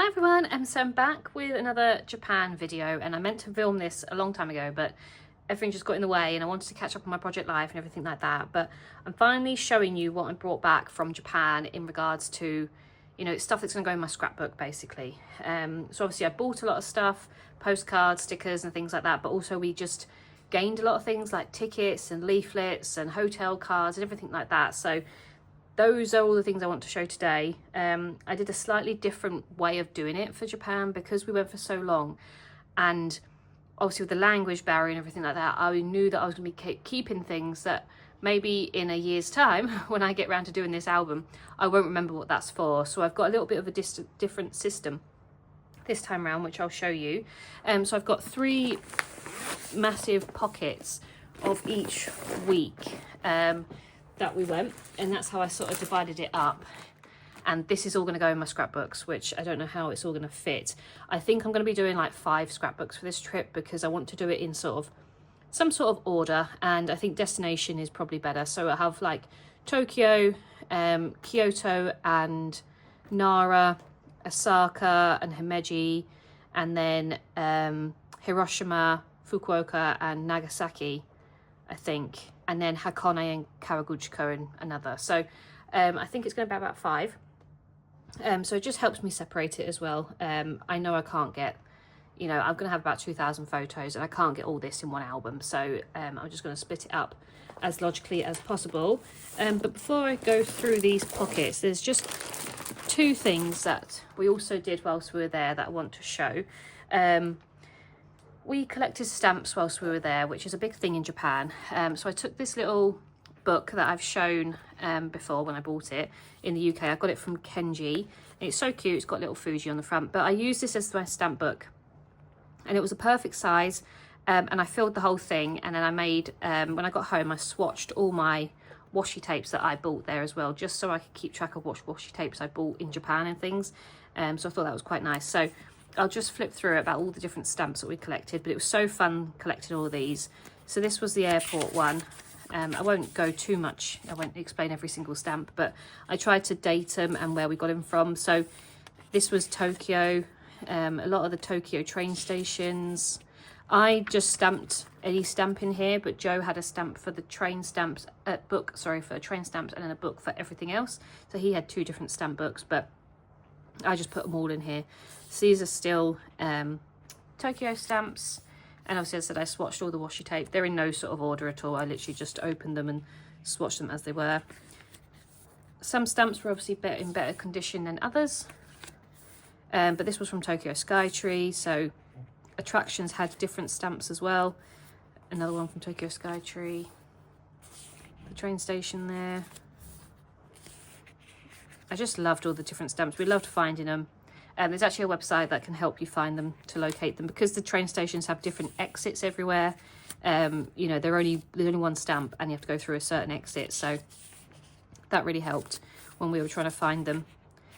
Hi everyone, so I'm back with another Japan video, and I meant to film this a long time ago, but everything just got in the way and I wanted to catch up on my project life and everything like that. But I'm finally showing you what I brought back from Japan in regards to, you know, stuff that's going to go in my scrapbook basically. So obviously I bought a lot of stuff, postcards, stickers and things like that, but also we just gained a lot of things like tickets and leaflets and hotel cards and everything like that. So those are all the things I want to show today. I did a slightly different way of doing it for Japan because we went for so long, and obviously with the language barrier and everything like that, I knew that I was going to be keeping things that maybe in a year's time when I get around to doing this album I won't remember what that's for. So I've got a little bit of a different system this time around, which I'll show you. So I've got 3 massive pockets of each week that we went, and that's how I sort of divided it up. And this is all going to go in my scrapbooks, which I don't know how it's all going to fit. I think I'm going to be doing like 5 scrapbooks for this trip because I want to do it in sort of some sort of order, and I think destination is probably better. So I have like Tokyo, Kyoto and Nara, Osaka and Himeji, and then Hiroshima, Fukuoka and Nagasaki, I think, and then Hakone and Kawaguchiko and another. So I think it's going to be about 5. So it just helps me separate it as well. I know I can't get, you know, I'm going to have about 2,000 photos and I can't get all this in one album. So I'm just going to split it up as logically as possible. But before I go through these pockets, there's just 2 things that we also did whilst we were there that I want to show. We collected stamps whilst we were there, which is a big thing in Japan. So I took this little book that I've shown before when I bought it in the UK. I got it from Kenji, and it's so cute. It's got little Fuji on the front, but I used this as my stamp book, and it was a perfect size. And I filled the whole thing, and then I made, when I got home, I swatched all my washi tapes that I bought there as well, just so I could keep track of what washi tapes I bought in Japan and things. So I thought that was quite nice. So I'll just flip through about all the different stamps that we collected, but it was so fun collecting all of these. So this was the airport one. I won't go too much, I won't explain every single stamp, but I tried to date them and where we got them from. So this was Tokyo, a lot of the Tokyo train stations. I just stamped any stamp in here, but Joe had a stamp for the train stamps, for train stamps, and then a book for everything else. So he had 2 different stamp books, but I just put them all in here. So these are still Tokyo stamps, and obviously as I said, I swatched all the washi tape. They're in no sort of order at all. I literally just opened them and swatched them as they were. Some stamps were obviously in better condition than others, but this was from Tokyo Skytree. So attractions had different stamps as well. Another one from Tokyo Skytree. The train station there. I just loved all the different stamps. We loved finding them. There's actually a website that can help you find them, to locate them, because the train stations have different exits everywhere. You know, there's only one stamp and you have to go through a certain exit. So that really helped when we were trying to find them.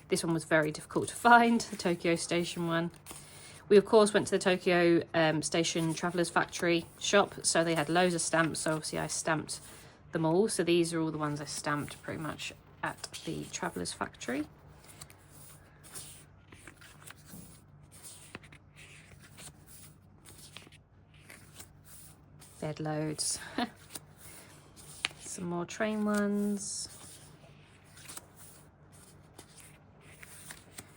This one was very difficult to find, the Tokyo Station one. We of course went to the Tokyo Station Travellers Factory shop, so they had loads of stamps. So obviously I stamped them all. So these are all the ones I stamped pretty much at the Travellers Factory. They had loads. Some more train ones.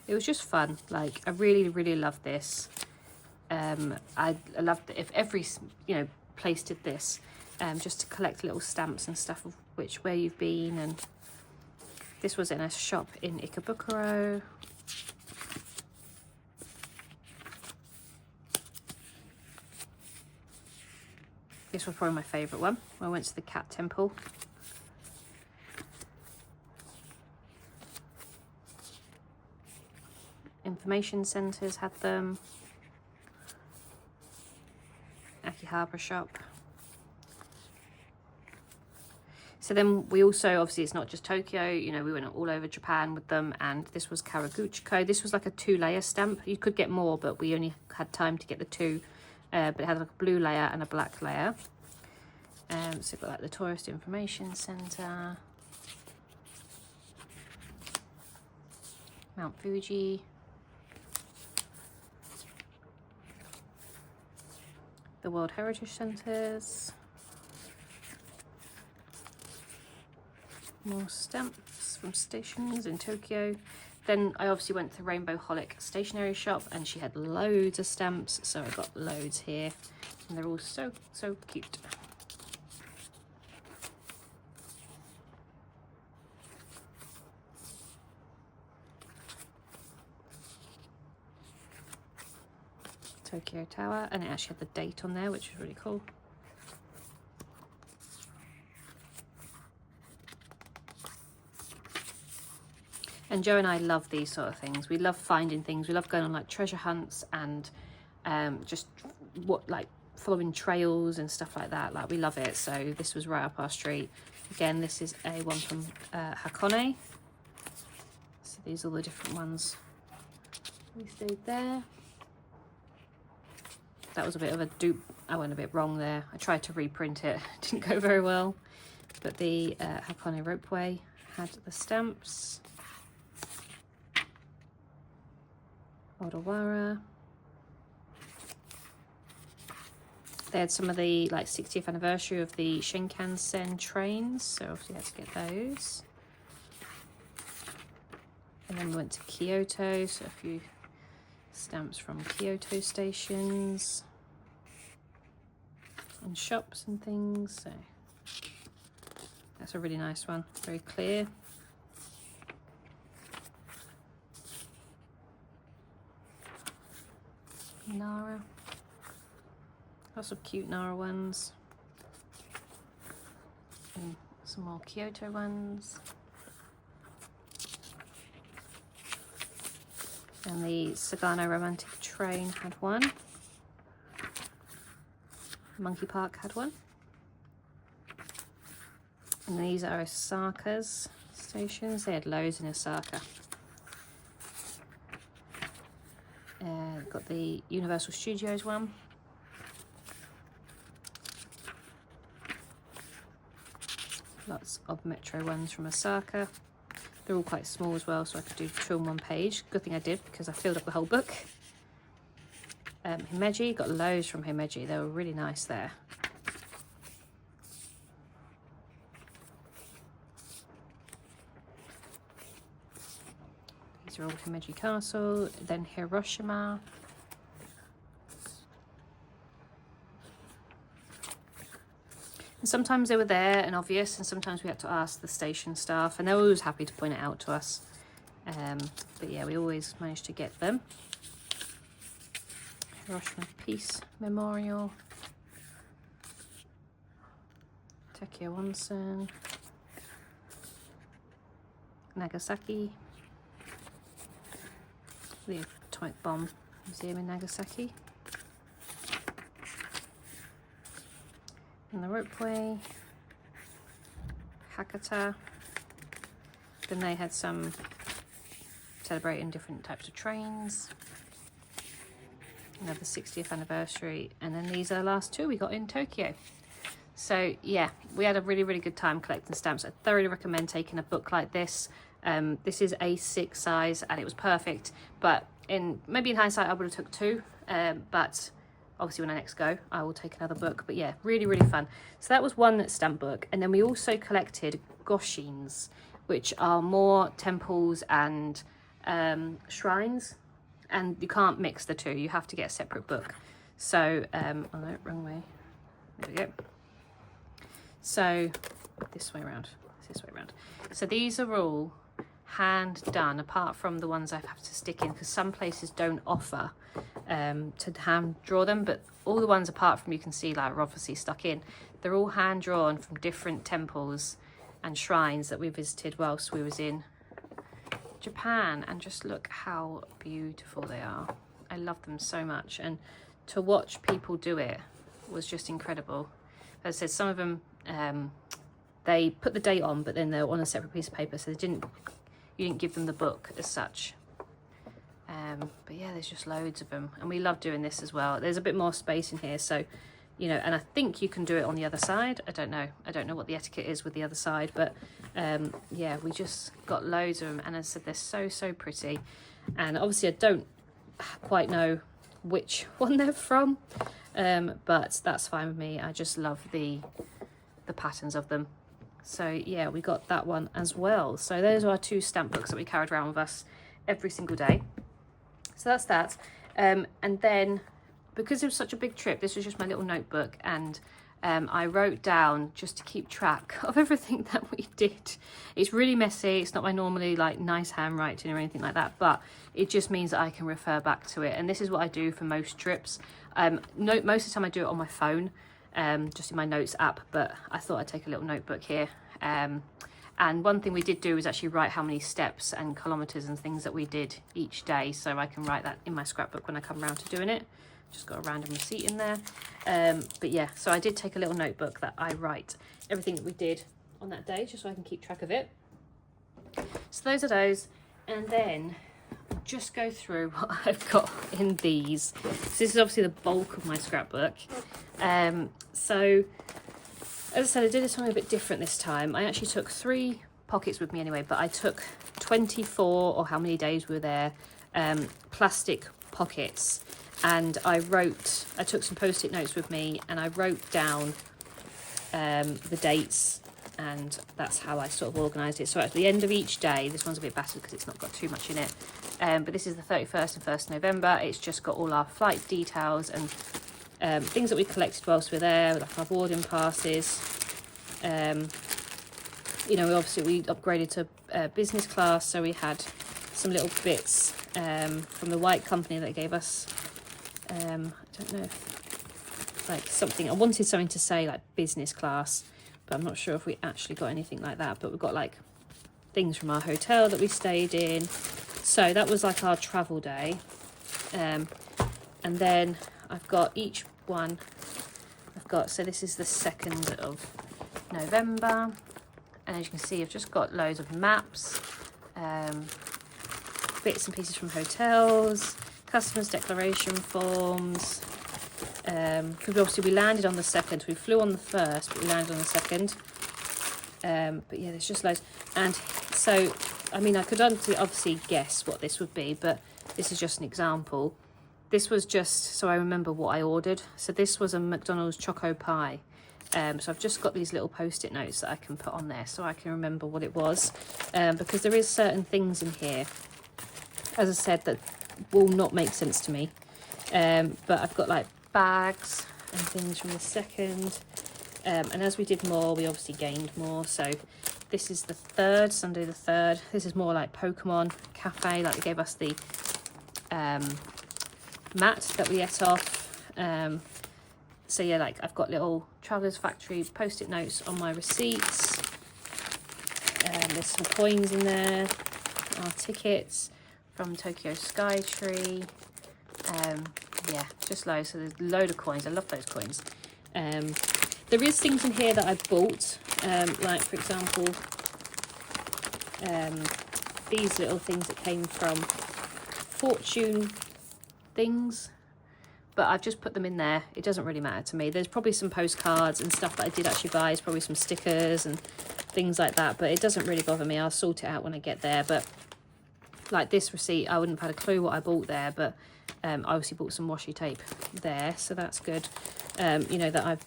It was just fun. Like, I really loved this. I loved it if every, you know, place did this, just to collect little stamps and stuff of where you've been. And this was in a shop in Ikebukuro. This was probably my favourite one. I went to the cat temple. Information centres had them. Akihabara shop. So then we also, obviously it's not just Tokyo, you know, we went all over Japan with them, and this was Kawaguchiko. This was like a 2-layer stamp. You could get more, but we only had time to get the 2. But it had like a blue layer and a black layer. So we've got like the Tourist Information Centre, Mount Fuji, the World Heritage Centres. More stamps from stations in Tokyo. Then I obviously went to Rainbow Holic stationery shop and she had loads of stamps, so I got loads here and they're all so cute. Tokyo Tower, and it actually had the date on there, which is really cool. And Joe and I love these sort of things. We love finding things. We love going on like treasure hunts and just like following trails and stuff like that. Like, we love it. So this was right up our street. Again, this is a one from Hakone. So these are the different ones. We stayed there. That was a bit of a dupe. I went a bit wrong there. I tried to reprint it. Didn't go very well. But the Hakone Ropeway had the stamps. Odawara. They had some of the like 60th anniversary of the Shinkansen trains, so obviously had to get those. And then we went to Kyoto, so a few stamps from Kyoto stations and shops and things. So that's a really nice one, very clear. Nara, lots of cute Nara ones, and some more Kyoto ones, and the Sagano Romantic Train had one, Monkey Park had one, and these are Osaka's stations. They had loads in Osaka. Got the Universal Studios one. Lots of Metro ones from Osaka. They're all quite small as well, so I could do 2 on 1 page. Good thing I did, because I filled up the whole book. Himeji, got loads from Himeji. They were really nice there. These are all Himeji Castle. Then Hiroshima. And sometimes they were there and obvious, and sometimes we had to ask the station staff, and they were always happy to point it out to us. But yeah, we always managed to get them. Hiroshima Peace Memorial. Tokyo Onsen. Nagasaki. The Atomic Bomb Museum in Nagasaki. And the Ropeway. Hakata. Then they had some celebrating different types of trains. Another 60th anniversary. And then these are the last 2 we got in Tokyo. So yeah, we had a really good time collecting stamps. I thoroughly recommend taking a book like this. This is A6 size and it was perfect, but maybe in hindsight I would have took 2, but obviously when I next go I will take another book. But yeah, really fun. So that was one stamp book, and then we also collected Goshuins, which are more temples and shrines, and you can't mix the 2, you have to get a separate book. So oh no, wrong way, there we go. So this way around. So these are all hand done, apart from the ones I have to stick in, because some places don't offer to hand draw them, but all the ones apart from, you can see, like, are obviously stuck in. They're all hand drawn from different temples and shrines that we visited whilst we was in Japan, and just look how beautiful they are. I love them so much, and to watch people do it was just incredible. As I said, some of them they put the date on, but then they're on a separate piece of paper, so you didn't give them the book as such. But yeah, there's just loads of them, and we love doing this as well. There's a bit more space in here, so you know, and I think you can do it on the other side. I don't know what the etiquette is with the other side, but yeah, we just got loads of them, and as I said, they're so pretty. And obviously I don't quite know which one they're from, but that's fine with me. I just love the patterns of them. So yeah, we got that one as well. So those are our 2 stamp books that we carried around with us every single day. So that's that. And then, because it was such a big trip, this was just my little notebook, and I wrote down just to keep track of everything that we did. It's really messy. It's not my normally like nice handwriting or anything like that, but it just means that I can refer back to it. And this is what I do for most trips. Most of the time I do it on my phone, just in my notes app, but I thought I'd take a little notebook here. And one thing we did do was actually write how many steps and kilometers and things that we did each day, so I can write that in my scrapbook when I come around to doing it. Just got a random receipt in there. But yeah, so I did take a little notebook that I write everything that we did on that day, just so I can keep track of it. So those are those. And then I'll just go through what I've got in these. So this is obviously the bulk of my scrapbook. So as I said, I did this one a bit different this time. I actually took 3 pockets with me anyway, but I took 24, or how many days we were there, plastic pockets. And I took some post-it notes with me, and I wrote down the dates, and that's how I sort of organised it. So at the end of each day, this one's a bit battered because it's not got too much in it, but this is the 31st and 1st November. It's just got all our flight details and things that we collected whilst we were there, like our boarding passes. You know, obviously we upgraded to business class, so we had some little bits from the white company that gave us, I don't know, like something, I wanted something to say like business class, but I'm not sure if we actually got anything like that. But we've got like things from our hotel that we stayed in. So that was like our travel day. And then I've got each one, so this is the 2nd of November. And as you can see, I've just got loads of maps, bits and pieces from hotels, customers' declaration forms. Because obviously we landed on the 2nd, we flew on the 1st, but we landed on the 2nd. But yeah, there's just loads. And so, I mean, I could obviously guess what this would be, but this is just an example. This was just so I remember what I ordered. So this was a McDonald's choco pie. So I've just got these little post-it notes that I can put on there so I can remember what it was. Because there is certain things in here, as I said, that will not make sense to me. But I've got like bags and things from the 2nd. And as we did more, we obviously gained more. So this is the 3rd, Sunday the 3rd. This is more like Pokemon Cafe, like they gave us the mat that we ate off. So yeah, like I've got little Traveller's Factory post-it notes on my receipts. There's some coins in there, our tickets from Tokyo Skytree. Yeah, just loads. So there's a load of coins. I love those coins. There is things in here that I bought, like for example, these little things that came from Fortune things, but I've just put them in there. It doesn't really matter to me. There's probably some postcards and stuff that I did actually buy. There's probably some stickers and things like that, but it doesn't really bother me. I'll sort it out when I get there. But like this receipt, I wouldn't have had a clue what I bought there, but I obviously bought some washi tape there, so that's good. You know, that I've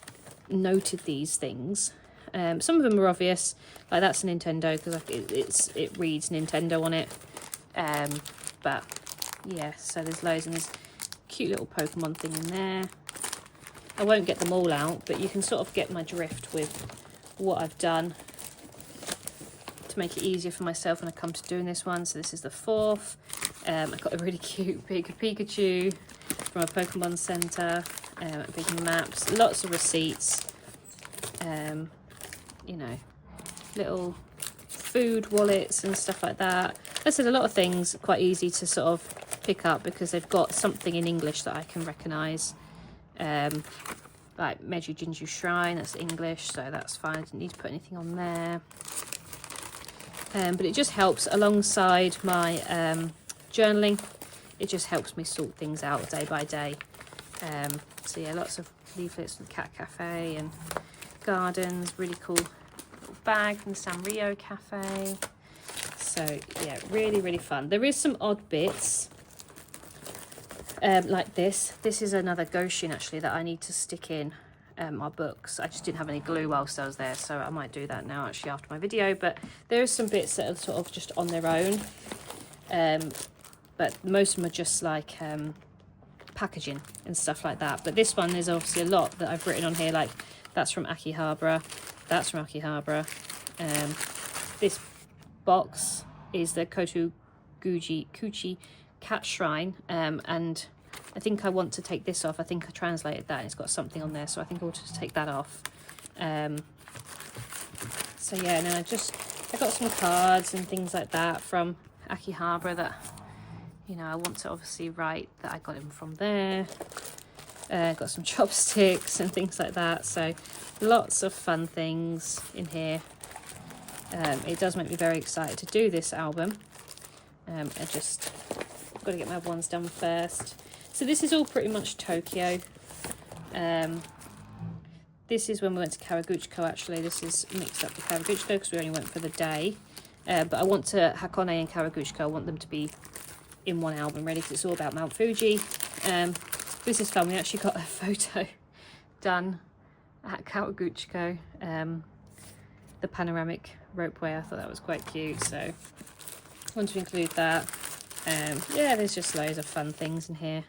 noted these things. Some of them are obvious, like that's a Nintendo because it reads Nintendo on it. But yeah, so there's loads, and there's cute little Pokemon thing in there. I won't get them all out, but you can sort of get my drift with what I've done to make it easier for myself when I come to doing this one. So this is the 4th. I got a really cute big Pikachu from a Pokemon Center, big maps, lots of receipts, you know, little food wallets and stuff like that. I said a lot of things quite easy to sort of pick up because they've got something in English that I can recognise. Like Meiji Jinju Shrine, that's English, so that's fine. I didn't need to put anything on there. But it just helps alongside my journaling. It just helps me sort things out day by day. So yeah, lots of leaflets from the Cat Cafe and gardens. Really cool little bag from the Sanrio Cafe. So yeah, really, really fun. There is some odd bits. like this. This is another Goshuin actually that I need to stick in my books. I just didn't have any glue whilst I was there, so I might do that now actually after my video. But there are some bits that are sort of just on their own, but most of them are just like packaging and stuff like that. But this one, there's obviously a lot that I've written on here, like that's from Akihabara, that's from Akihabara. This box is the Kyoto Kuchi cat shrine, and I think I want to take this off. I think I translated that and it's got something on there, so I think I'll just take that off. So yeah, and then I got some cards and things like that from Akihabara that, you know, I want to obviously write that I got them from there. Got some chopsticks and things like that, so lots of fun things in here. It does make me very excited to do this album. I just got to get my other ones done first. So this is all pretty much Tokyo. This is when we went to Kawaguchiko actually. This is mixed up with Kawaguchiko because we only went for the day. But I want to Hakone and Kawaguchiko, I want them to be in one album really, because it's all about Mount Fuji. This is fun. We actually got a photo done at Kawaguchiko. The panoramic ropeway, I thought that was quite cute, so I want to include that. Yeah, there's just loads of fun things in here.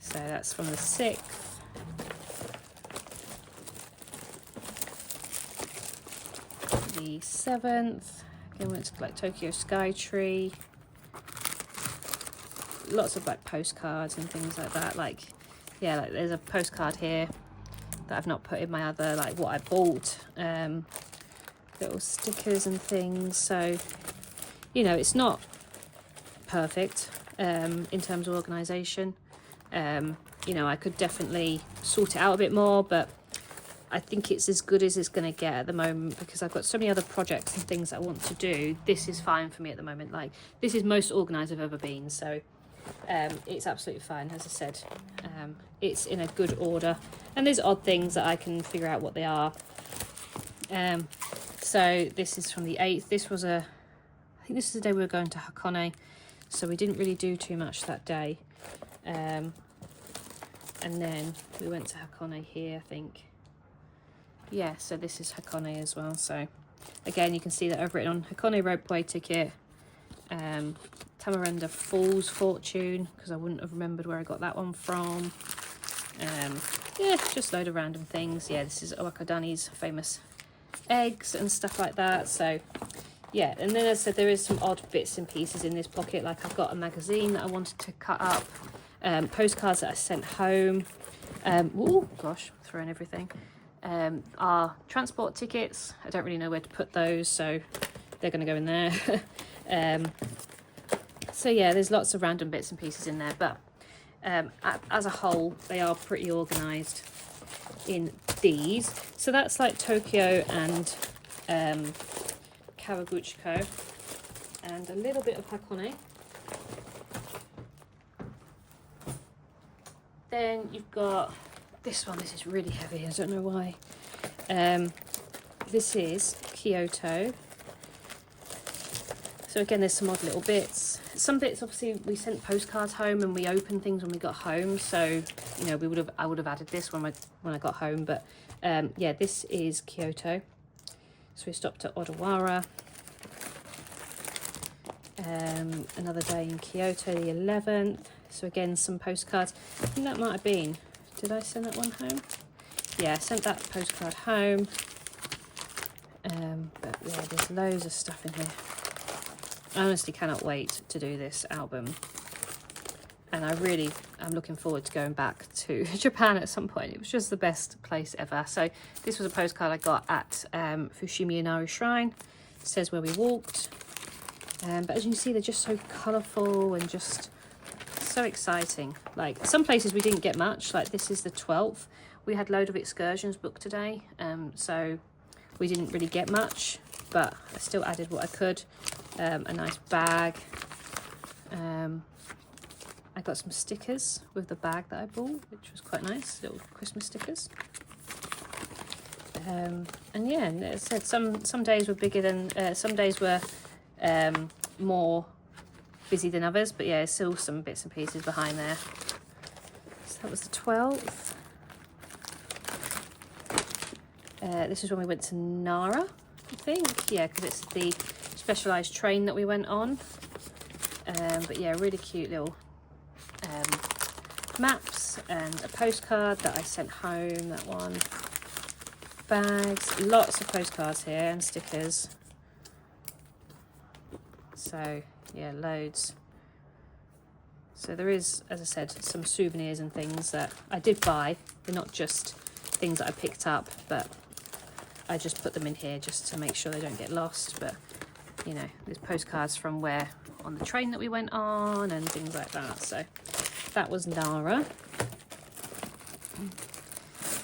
So that's from the 6th. The 7th. Again, went to like Tokyo Sky Tree. Lots of like postcards and things like that. Like, yeah, like there's a postcard here that I've not put in my other, like what I bought. Little stickers and things. So, you know, it's not perfect in terms of organisation. You know, I could definitely sort it out a bit more, but I think it's as good as it's going to get at the moment, because I've got so many other projects and things I want to do. This is fine for me at the moment. Like, this is most organised I've ever been, so it's absolutely fine. As I said, it's in a good order, and there's odd things that I can figure out what they are. So this is from the 8th. This was I think this is the day we were going to Hakone, so we didn't really do too much that day. And then we went to Hakone here, I think. Yeah, so this is Hakone as well. So again, you can see that I've written on Hakone ropeway ticket, Tamaranda Falls fortune, because I wouldn't have remembered where I got that one from. Yeah, just a load of random things. Yeah, this is Owakadani's famous eggs and stuff like that. So yeah, and then as I said, there is some odd bits and pieces in this pocket. Like I've got a magazine that I wanted to cut up, postcards that I sent home. Oh gosh, throwing everything. Our transport tickets, I don't really know where to put those, so they're going to go in there. So yeah, there's lots of random bits and pieces in there, but as a whole, they are pretty organised in these. So that's like Tokyo and Kawaguchiko, and a little bit of Hakone. Then you've got this one. This is really heavy, I don't know why. This is Kyoto. So again, there's some odd little bits. Some bits, obviously, we sent postcards home and we opened things when we got home. So, you know, I would have added this when I got home. But yeah, this is Kyoto. So we stopped at Odawara. Another day in Kyoto, the 11th. So again, some postcards. I think that might have been. Did I send that one home? Yeah, I sent that postcard home. But yeah, there's loads of stuff in here. I honestly cannot wait to do this album, and I'm looking forward to going back to Japan at some point. It was just the best place ever. So this was a postcard I got at Fushimi Inari Shrine. It says where we walked, but as you can see, they're just so colourful and just so exciting. Like some places we didn't get much, like this is the 12th. We had a load of excursions booked today, so we didn't really get much, but I still added what I could. A nice bag. I got some stickers with the bag that I bought, which was quite nice, little Christmas stickers. And yeah, and as I said, some days were bigger than, some days were more busy than others, but yeah, there's still some bits and pieces behind there. So that was the 12th. This is when we went to Nara, I think. Yeah, because it's the specialised train that we went on. But yeah, really cute little maps and a postcard that I sent home, that one. Bags, lots of postcards here and stickers. So yeah, loads. So there is, as I said, some souvenirs and things that I did buy. They're not just things that I picked up, but I just put them in here just to make sure they don't get lost. But you know, there's postcards from where on the train that we went on and things like that. So that was Nara.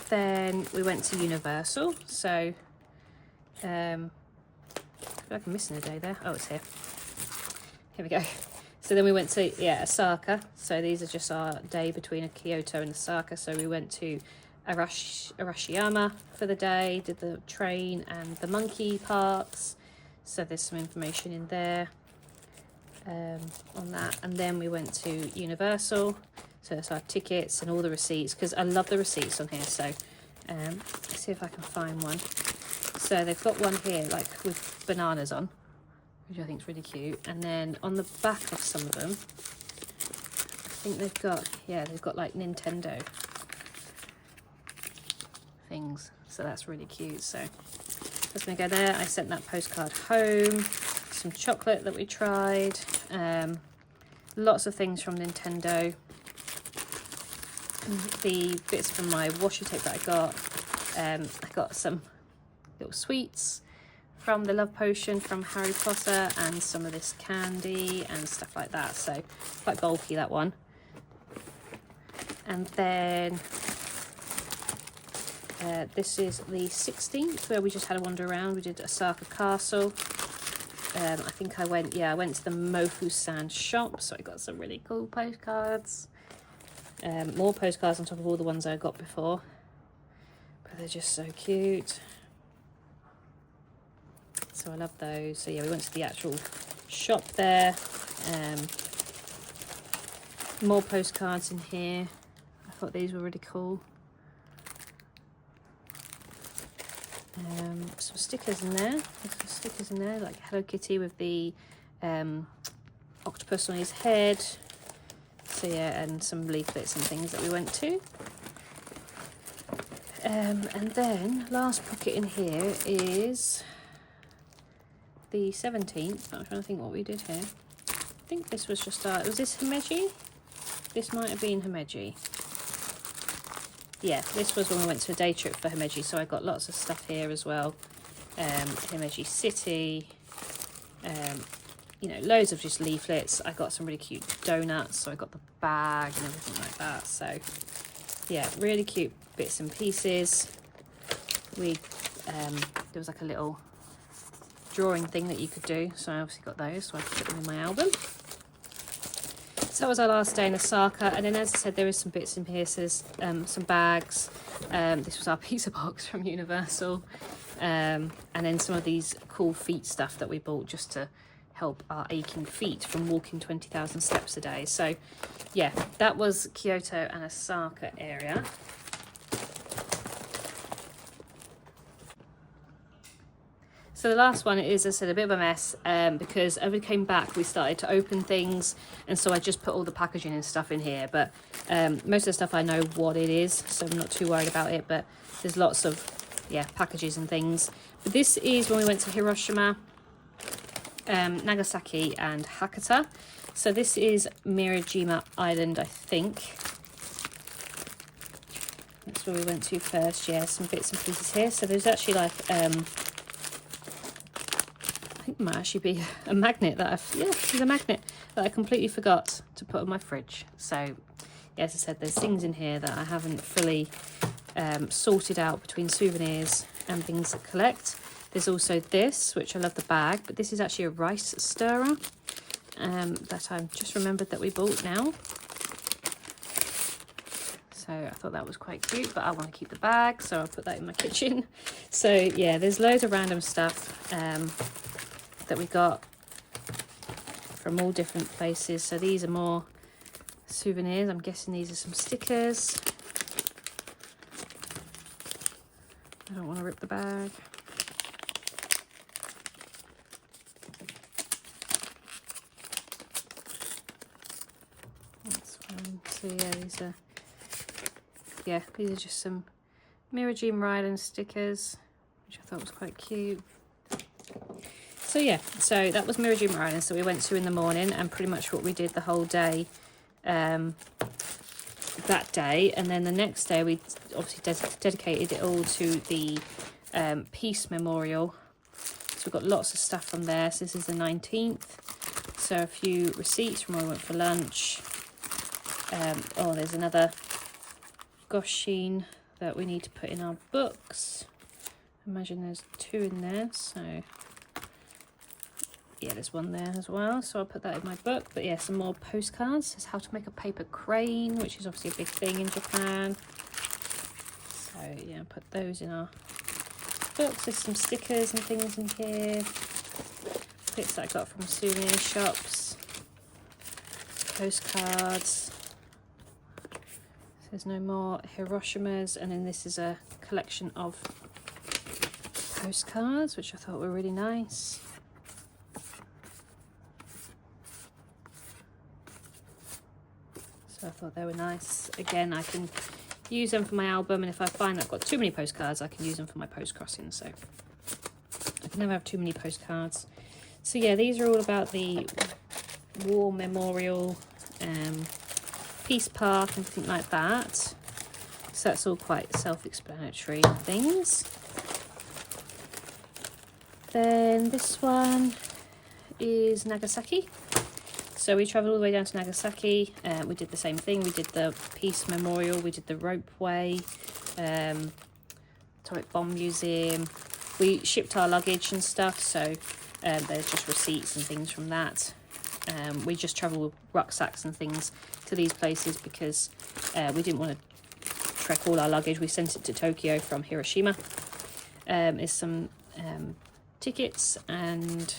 Then we went to Universal. So I feel like I'm missing a day there. Oh, it's here. Here we go. So then we went to, yeah, Osaka. So these are just our day between Kyoto and Osaka. So we went to Arashiyama for the day, did the train and the monkey parks. So there's some information in there on that. And then we went to Universal. So that's our tickets and all the receipts, because I love the receipts on here. So let's see if I can find one. So they've got one here, like with bananas on, which I think is really cute. And then on the back of some of them, I think they've got, yeah, they've got like Nintendo things. So that's really cute. So that's gonna go there. I sent that postcard home. Some chocolate that we tried. Lots of things from Nintendo. The bits from my washi tape that I got some little sweets from the Love Potion from Harry Potter and some of this candy and stuff like that. So quite bulky, that one. And then this is the 16th, where we just had a wander around. We did Osaka Castle. I think I went to the Mofu-san shop, so I got some really cool postcards. More postcards on top of all the ones I got before, but they're just so cute. So I love those. So yeah, we went to the actual shop there. More postcards in here. I thought these were really cool. Some stickers in there. There's some stickers in there, like Hello Kitty with the octopus on his head. So yeah, and some leaflets and things that we went to. And then last pocket in here is the 17th. I'm trying to think what we did here. I think this was just our, was this Himeji? This might have been Himeji. Yeah, this was when we went to a day trip for Himeji, so I got lots of stuff here as well. Himeji City, you know, loads of just leaflets. I got some really cute donuts, so I got the bag and everything like that. So yeah, really cute bits and pieces. There was like a little drawing thing that you could do, so I obviously got those, so I put them in my album. So that was our last day in Osaka, and then as I said, there is some bits and pieces, some bags. This was our pizza box from Universal, and then some of these cool feet stuff that we bought just to help our aching feet from walking 20,000 steps a day. So yeah, that was Kyoto and Osaka area. So the last one is, as I said, a bit of a mess because as we came back, we started to open things, and so I just put all the packaging and stuff in here. But most of the stuff I know what it is, so I'm not too worried about it. But there's lots of, yeah, packages and things. But this is when we went to Hiroshima, Nagasaki and Hakata. So this is Mirajima Island, I think. That's where we went to first. Yeah, some bits and pieces here. So there's actually like I think it might actually be a magnet that this is a magnet that I completely forgot to put on my fridge. So yeah, as I said, there's things in here that I haven't fully sorted out between souvenirs and things to collect. There's also this, which I love the bag, but this is actually a rice stirrer that I've just remembered that we bought now. So I thought that was quite cute, but I want to keep the bag, so I'll put that in my kitchen. So yeah, there's loads of random stuff that we got from all different places. So these are more souvenirs. I'm guessing these are some stickers. I don't want to rip the bag. That's fine. So yeah, these are just some Mirajim Ryland stickers, which I thought was quite cute. So yeah, so that was Mirajim Ryland. So we went to in the morning, and pretty much what we did the whole day that day. And then the next day we obviously dedicated it all to the Peace Memorial. So we've got lots of stuff from there. So this is the 19th. So a few receipts from when we went for lunch. Oh, there's another Goshuin that we need to put in our books. Imagine there's 2 in there, so yeah, there's 1 there as well, so I'll put that in my book. But yeah, some more postcards. This is how to make a paper crane, which is obviously a big thing in Japan. So yeah, put those in our books. There's some stickers and things in here, bits that I got from souvenir shops, postcards. There's no more Hiroshimas, and then this is a collection of postcards, which I thought were really nice. So I thought they were nice. Again, I can use them for my album, and if I find that I've got too many postcards, I can use them for my post crossing. So I can never have too many postcards. So yeah, these are all about the war memorial, Peace Park and everything like that. So that's all quite self-explanatory things. Then this one is Nagasaki. So we travelled all the way down to Nagasaki. We did the same thing. We did the Peace Memorial. We did the ropeway, Atomic Bomb Museum. We shipped our luggage and stuff, so there's just receipts and things from that. We just travelled with rucksacks and things to these places because we didn't want to trek all our luggage. We sent it to Tokyo from Hiroshima. There's some tickets and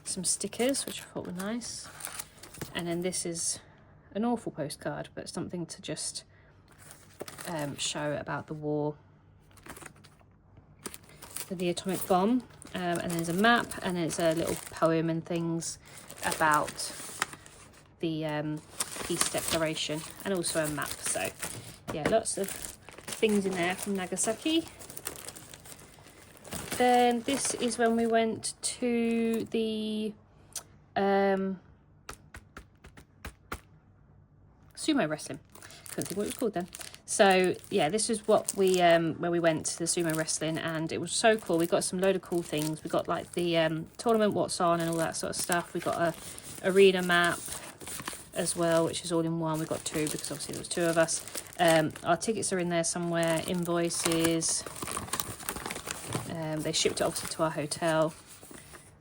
some stickers, which I thought were nice. And then this is an awful postcard, but something to just show about the war, the atomic bomb. And there's a map, and there's a little poem and things about the peace declaration, and also a map. So yeah, lots of things in there from Nagasaki. Then this is when we went to the sumo wrestling. Couldn't think what it was called then. So yeah, this is what we where we went to the sumo wrestling, and it was so cool. We got some load of cool things. We got like the tournament, what's on, and all that sort of stuff. We got a arena map as well, which is all in one. We got 2 because obviously there was 2 of us. Our tickets are in there somewhere, invoices. They shipped it obviously to our hotel.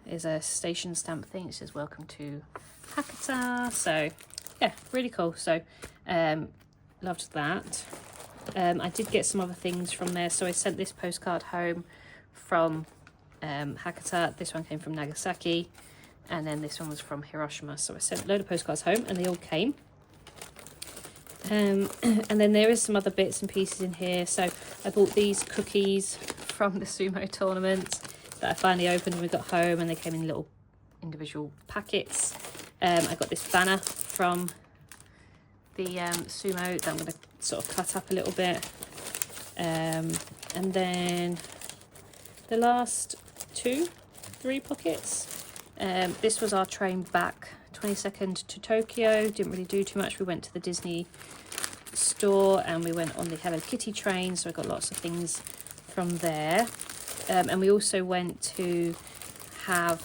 There's a station stamp thing. It says welcome to Hakata. So yeah, really cool. So loved that. I did get some other things from there. So I sent this postcard home from Hakata. This one came from Nagasaki, and then this one was from Hiroshima. So I sent a load of postcards home, and they all came. And then there is some other bits and pieces in here. So I bought these cookies from the sumo tournament that I finally opened when we got home, and they came in little individual packets. I got this banner from the sumo that I'm going to sort of cut up a little bit. And then the last 3 pockets. This was our train back 22nd to Tokyo. Didn't really do too much. We went to the Disney store, and we went on the Hello Kitty train, so I got lots of things from there. And we also went to have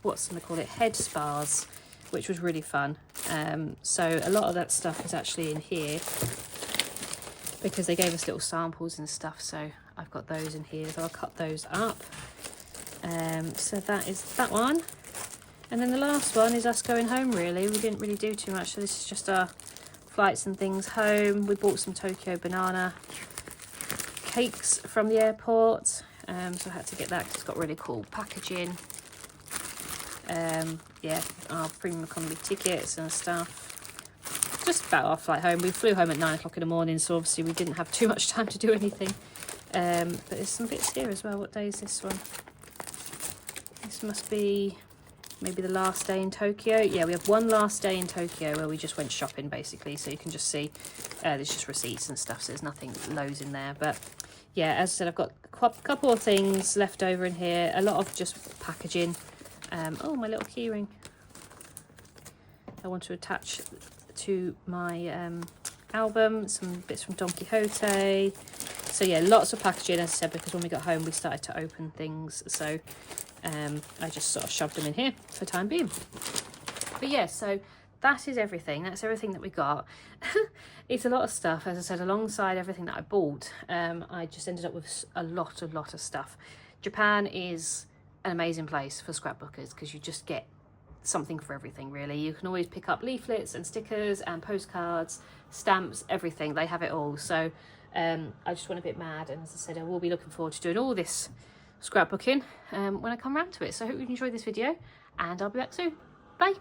what's going to call it, head spas, which was really fun. So a lot of that stuff is actually in here because they gave us little samples and stuff, so I've got those in here, so I'll cut those up. So that is that one. And then the last one is us going home, really. We didn't really do too much, so this is just our flights and things home. We bought some Tokyo banana cakes from the airport, so I had to get that because it's got really cool packaging. Yeah, our premium economy tickets and stuff. Just about our flight home. We flew home at 9 o'clock in the morning, so obviously we didn't have too much time to do anything. But there's some bits here as well. What day is this one? This must be maybe the last day in Tokyo. Yeah, we have one last day in Tokyo where we just went shopping basically, so you can just see there's just receipts and stuff, so there's nothing loads in there. But yeah, as I said, I've got a couple of things left over in here, a lot of just packaging. Oh, my little keyring I want to attach to my album, some bits from Don Quixote. So yeah, lots of packaging, as I said, because when we got home we started to open things, so I just sort of shoved them in here for the time being. But yeah, so that is everything. That's everything that we got. It's a lot of stuff, as I said, alongside everything that I bought. I just ended up with a lot of stuff. Japan is an amazing place for scrapbookers because you just get something for everything, really. You can always pick up leaflets and stickers and postcards, stamps, everything. They have it all. So I just went a bit mad, and as I said, I will be looking forward to doing all this scrapbooking when I come around to it. So I hope you enjoyed this video, and I'll be back soon. Bye.